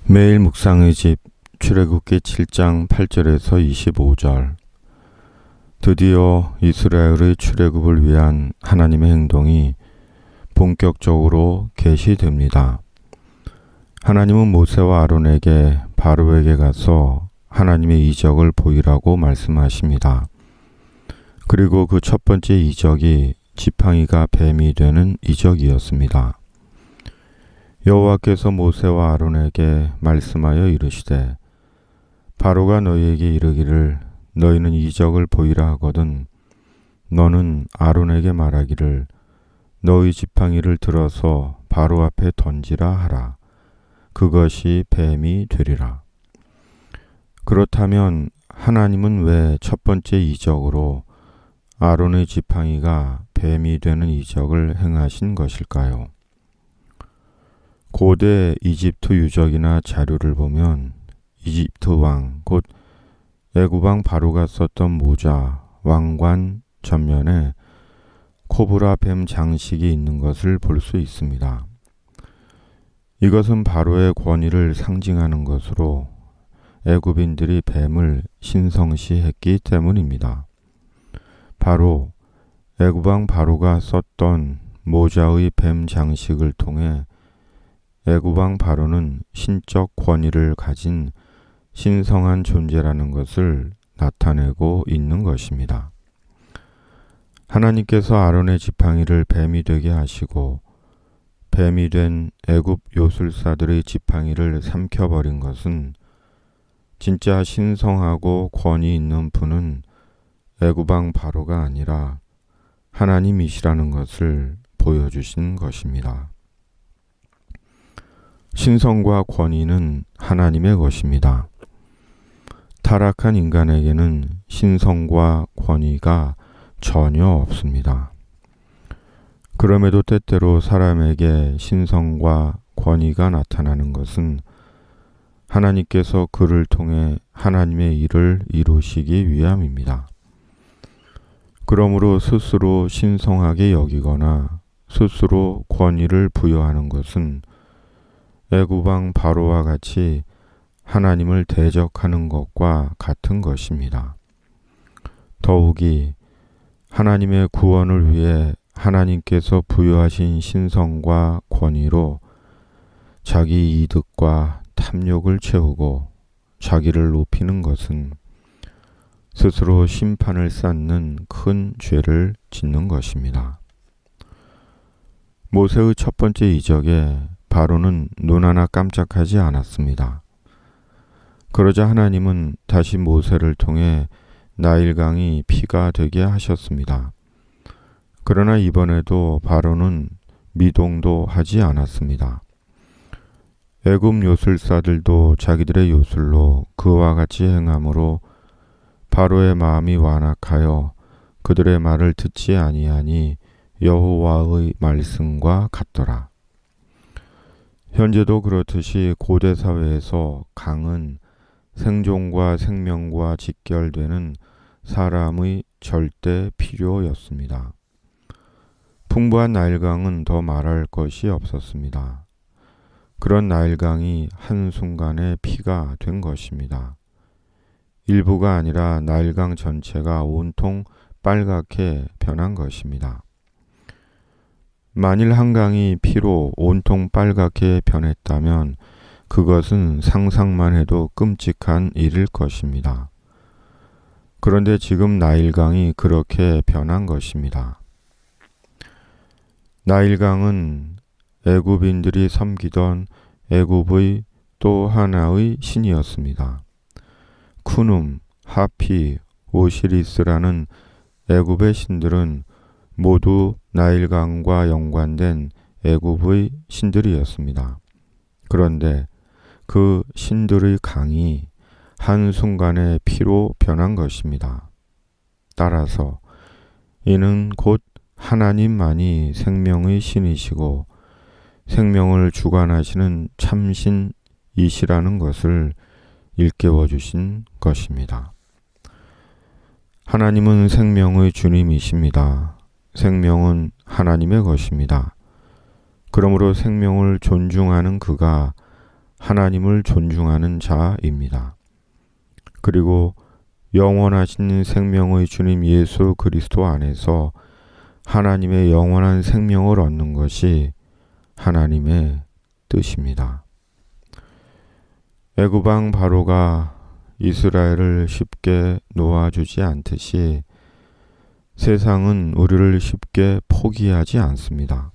매일 묵상의 집 출애굽기 7장 8절에서 25절. 드디어 이스라엘의 출애굽을 위한 하나님의 행동이 본격적으로 계시됩니다. 하나님은 모세와 아론에게 바로에게 가서 하나님의 이적을 보이라고 말씀하십니다. 그리고 그 첫 번째 이적이 지팡이가 뱀이 되는 이적이었습니다. 여호와께서 모세와 아론에게 말씀하여 이르시되 바로가 너희에게 이르기를 너희는 이적을 보이라 하거든 너는 아론에게 말하기를 너희 지팡이를 들어서 바로 앞에 던지라 하라. 그것이 뱀이 되리라. 그렇다면 하나님은 왜 첫 번째 이적으로 아론의 지팡이가 뱀이 되는 이적을 행하신 것일까요? 고대 이집트 유적이나 자료를 보면 이집트 왕, 곧 애굽 왕 바로가 썼던 모자, 왕관 전면에 코브라 뱀 장식이 있는 것을 볼 수 있습니다. 이것은 바로의 권위를 상징하는 것으로 애굽인들이 뱀을 신성시했기 때문입니다. 바로 애굽 왕 바로가 썼던 모자의 뱀 장식을 통해 애굽 왕 바로는 신적 권위를 가진 신성한 존재라는 것을 나타내고 있는 것입니다. 하나님께서 아론의 지팡이를 뱀이 되게 하시고 뱀이 된 애굽 요술사들의 지팡이를 삼켜버린 것은 진짜 신성하고 권위 있는 분은 애굽 왕 바로가 아니라 하나님이시라는 것을 보여주신 것입니다. 신성과 권위는 하나님의 것입니다. 타락한 인간에게는 신성과 권위가 전혀 없습니다. 그럼에도 때때로 사람에게 신성과 권위가 나타나는 것은 하나님께서 그를 통해 하나님의 일을 이루시기 위함입니다. 그러므로 스스로 신성하게 여기거나 스스로 권위를 부여하는 것은 애굽 왕 바로와 같이 하나님을 대적하는 것과 같은 것입니다. 더욱이 하나님의 구원을 위해 하나님께서 부여하신 신성과 권위로 자기 이득과 탐욕을 채우고 자기를 높이는 것은 스스로 심판을 쌓는 큰 죄를 짓는 것입니다. 모세의 첫 번째 이적에 바로는 눈 하나 깜짝하지 않았습니다. 그러자 하나님은 다시 모세를 통해 나일강이 피가 되게 하셨습니다. 그러나 이번에도 바로는 미동도 하지 않았습니다. 애굽 요술사들도 자기들의 요술로 그와 같이 행함으로 바로의 마음이 완악하여 그들의 말을 듣지 아니하니 여호와의 말씀과 같더라. 현재도 그렇듯이 고대 사회에서 강은 생존과 생명과 직결되는 사람의 절대 필요였습니다. 풍부한 나일강은 더 말할 것이 없었습니다. 그런 나일강이 한순간에 피가 된 것입니다. 일부가 아니라 나일강 전체가 온통 빨갛게 변한 것입니다. 만일 한 강이 피로 온통 빨갛게 변했다면 그것은 상상만 해도 끔찍한 일일 것입니다. 그런데 지금 나일강이 그렇게 변한 것입니다. 나일강은 애굽인들이 섬기던 애굽의 또 하나의 신이었습니다. 쿠눔, 하피, 오시리스라는 애굽의 신들은 모두 나일강과 연관된 애굽의 신들이었습니다. 그런데 그 신들의 강이 한순간에 피로 변한 것입니다. 따라서 이는 곧 하나님만이 생명의 신이시고 생명을 주관하시는 참신이시라는 것을 일깨워 주신 것입니다. 하나님은 생명의 주님이십니다. 생명은 하나님의 것입니다. 그러므로 생명을 존중하는 그가 하나님을 존중하는 자입니다. 그리고 영원하신 생명의 주님 예수 그리스도 안에서 하나님의 영원한 생명을 얻는 것이 하나님의 뜻입니다. 애굽 왕 바로가 이스라엘을 쉽게 놓아주지 않듯이 세상은 우리를 쉽게 포기하지 않습니다.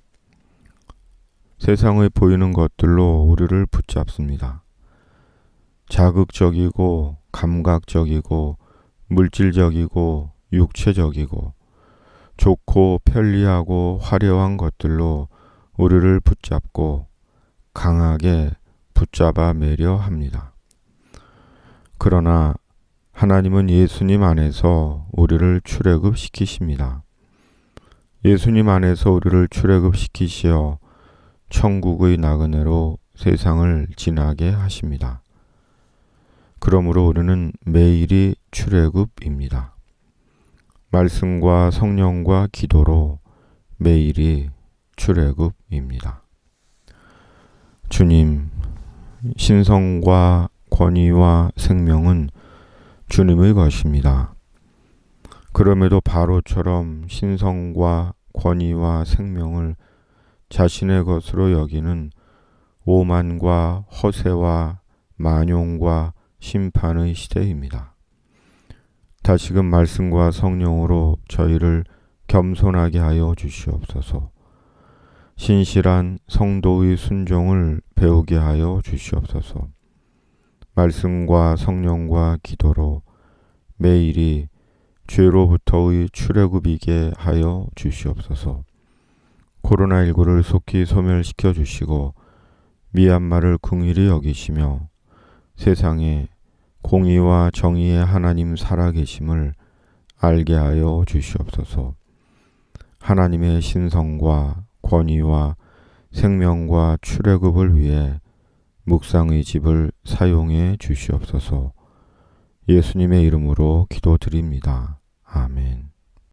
세상에 보이는 것들로 우리를 붙잡습니다. 자극적이고 감각적이고 물질적이고 육체적이고 좋고 편리하고 화려한 것들로 우리를 붙잡고 강하게 붙잡아 매려 합니다. 그러나 하나님은 예수님 안에서 우리를 출애굽시키십니다. 예수님 안에서 우리를 출애굽시키시어 천국의 나그네로 세상을 지나게 하십니다. 그러므로 우리는 매일이 출애굽입니다. 말씀과 성령과 기도로 매일이 출애굽입니다. 주님, 신성과 권위와 생명은 주님의 것입니다. 그럼에도 바로처럼 신성과 권위와 생명을 자신의 것으로 여기는 오만과 허세와 만용과 심판의 시대입니다. 다시금 말씀과 성령으로 저희를 겸손하게 하여 주시옵소서. 신실한 성도의 순종을 배우게 하여 주시옵소서. 말씀과 성령과 기도로 매일이 죄로부터의 출애굽이게 하여 주시옵소서. 코로나19를 속히 소멸시켜 주시고 미얀마를 긍휼히 여기시며 세상에 공의와 정의의 하나님 살아계심을 알게 하여 주시옵소서. 하나님의 신성과 권위와 생명과 출애굽을 위해 묵상의 집을 사용해 주시옵소서. 예수님의 이름으로 기도드립니다.